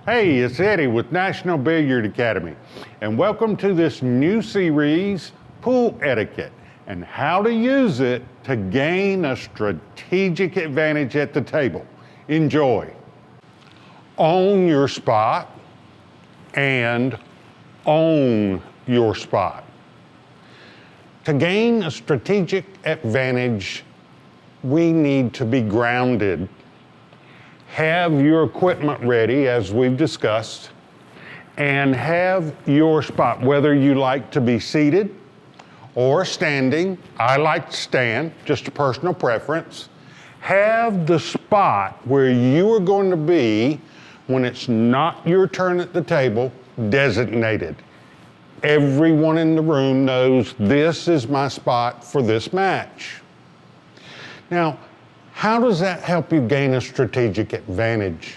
Hey, it's Eddie with National Billiard Academy, and welcome to this new series, Pool Etiquette, and how to use it to gain a strategic advantage at the table. Enjoy. Own your spot and own your spot. To gain a strategic advantage, we need to be grounded. Have your equipment ready, as we've discussed, and have your spot, whether you like to be seated or standing. I like to stand, just a personal preference. Have the spot where you are going to be when it's not your turn at the table designated. Everyone in the room knows this is my spot for this match. Now, how does that help you gain a strategic advantage?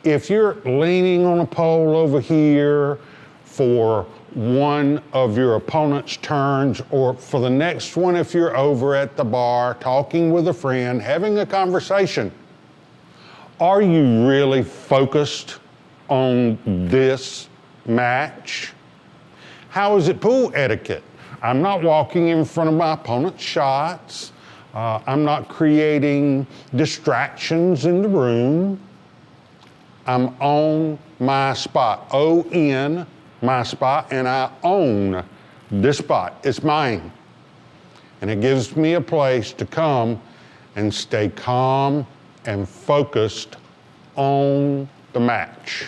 If you're leaning on a pole over here for one of your opponent's turns, or for the next one if you're over at the bar, talking with a friend, having a conversation, are you really focused on this match? How is it pool etiquette? I'm not walking in front of my opponent's shots. I'm not creating distractions in the room. I'm on my spot, O-N, my spot, and I own this spot. It's mine. And it gives me a place to come and stay calm and focused on the match.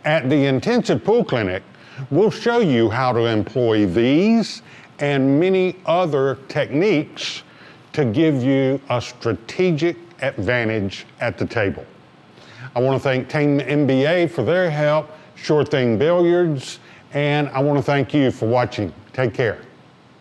At the Intensive Pool Clinic, we'll show you how to employ these and many other techniques to give you a strategic advantage at the table. I want to thank Team NBA for their help, Sure Thing Billiards, and I want to thank you for watching. Take care.